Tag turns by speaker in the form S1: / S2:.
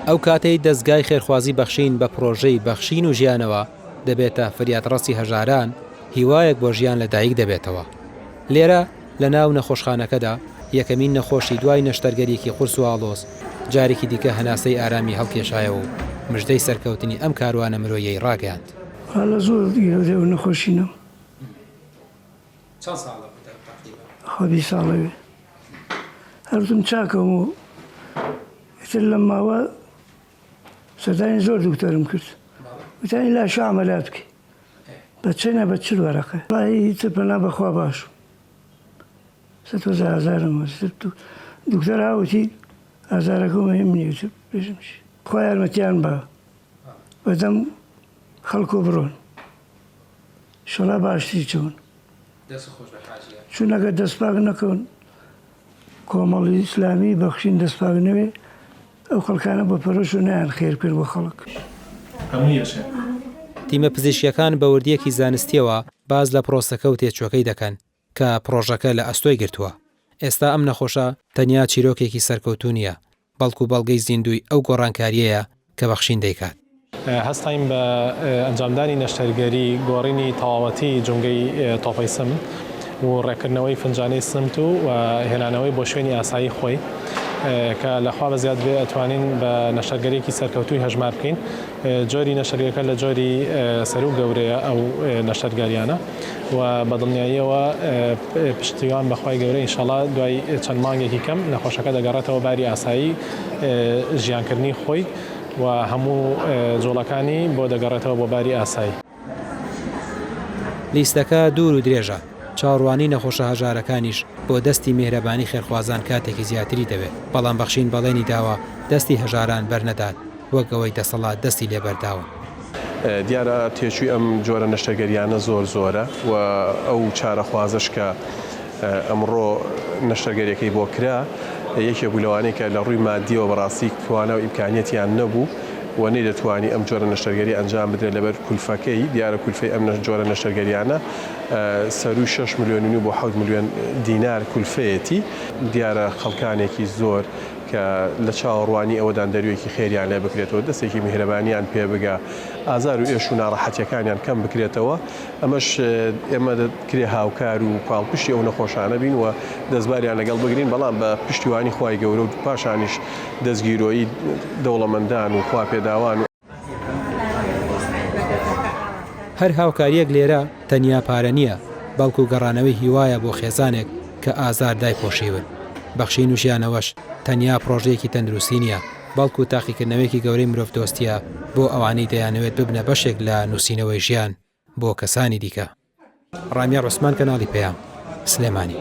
S1: ئەو کاتەی دەستگای خێرخوازی بەخشین بە پرۆژەی بەخشین و ژیانەوە دەبێتە فریادڕەسی هەژاران، هیوایەک بۆ ژیان لەدایک دەبێتەوە. لێرە لە ناو نەخۆشخانەکەدا یەکەمین نەخۆشی دوای نەشتەرگەریەکی قورس و ئاڵۆز جارێکی دیکە هەناسەی ئارامی هەڵکێشایەوە و مژدەی سەرکەوتنی ئەم کاروانە مرۆیەی ڕاگەیاند.
S2: حالا زۆر دیگە نەخۆشینەوە.
S1: چەند ساڵە بوو تەقریباً؟
S2: خۆبی ساڵەوێ هەرتم چاکەم و ئیتر لەم ماوە سەردانی زۆر دوکتۆرم کرد وتانی لاشە عەمەلیات بکەی بە چێنە بە چل وەرەقە وڵی ئیتر پەنا بەخوا باشم 100,000 دوکتۆر هاوتی ئازارەکە مهم نییە وتر بێژمشی خوا یارمەتیان بە بەدەم خەڵکۆ بڕۆن ئینشەڵا باشتری چۆن چونەکە دەستپاک نەکەون کۆمەڵی ئیسلامی بەخشین دەستپاک نەوێ ئەو خەڵکانە بە پەرۆش و نیان خێر کرد بۆ خەڵک.
S1: تیمە پزیشکیەکان بە وردیەکی زانستیەوە باز لە پرۆسەکە و تێچووەکەی دەکەن کە پرۆژەکە لە ئەستۆی گرتووە. ئێستا ئەم نەخۆشە تەنیا چیرۆکێکی سەرکەوتوو نییە، بەڵکو بەڵگەی زیندوی ئەو گۆڕانکاریەیە کە بەخشین دەیکات.
S3: هەستایم بە ئەنجامدانی نەشتەرگەری گۆڕینی تەواوەتی جونگەی تۆپەی سم و ڕێکردنەوەی فنجانەی سمت و هێنانەوەی بۆ شوێنی ئاسایی خۆی کە لەخوا بە زیاد بێ ئەتوانین بە نەشتەرگەریەکی سەرکەوتووی هەژمار بکەین. جۆری نەشتەرگەریەکە لە جۆری سەر و گەورەیە ئەو نەشتەرگاریانە و بەدڵنیاییەوە پشتیوان بەخوای گەورە ئینشەڵا دوای چەند مانگێکی کەم نەخۆشەکە دەگەڕێتەوە باری ئاسایی ژیانکردنی خۆی و هەموو جۆڵەکانی بۆ دەگەڕێتەوە بۆ باری ئاسایی.
S1: لیستەکە دوور و درێژە، چاوەڕوانی نەخۆشە هەژارەکانیش بۆ دەستی میهرەبانی خێرخوازان کاتێکی زیاتری دەوێت، بەڵام بەخشین بەڵێنی داوە دەستی هەژاران بەرنەدات وەک ئەوەی دەسەڵات دەستی لێبەرداوە.
S4: دیارە تێچووی ئەم جۆرە نەشتەرگەریانە زۆرە و ئەو چارەخوازش کە ئەمڕۆ نەشتەرگەریەکەی بۆ کرا یەکێک بوو لەوانەیە کە لە ڕووی مادیەوە بەڕاستی توانە و ئیمکانیەتیان نەبوو و نەیدەتوانی ئەم جۆرە نەشتەرگەری ئەنجام بدرێت لەبەر کولفەکەی. دیارە کولفەی ئەم جۆرە نەشتەرگەریانە سەروی 6 ملیۆن بۆ 7 ملیۆن دینار کولفەیەتی. دیارە خەڵکانێکی زۆر کە لە چاوەڕوانی ئەوەدان دەروێکی خێریان لێ بکرێتەوە، دەستێکی میهرەبانیان پێ بگا، ئازار و ئێش و ناڕەحەتیەکانیان کەم بکرێتەوە. ئەمەش ئێمە دەکرێ هاوکار و پاڵپشتی ئەو نەخۆشانە بین و دەستباریان لەگەڵ بگرین، بەڵام بە پشتیوانی خوای گەورە و پاشانیش دەستگیرۆیی دەوڵەمەندان و خوا پێداوان.
S1: هەر هاوکاریەک لێرە تەنیا پارە نییە، بەڵکو گەڕانەوەی هیوایە بۆ خێزانێک کە ئازار دایپۆشیون. بەخشین و ژیانەوەش تەنیا پرۆژەیەکی تەندروستی نییە، بەڵکو تاقیکردنەوەیەکی گەورەی مرۆڤ دۆستیە بۆ ئەوانەی دەیانەوێت ببنە بەشێک لە نووسینەوەی ژیان بۆ کەسانی دیکە. ڕامیا ڕۆسمان، کەناڵی پەیام، سلێمانی.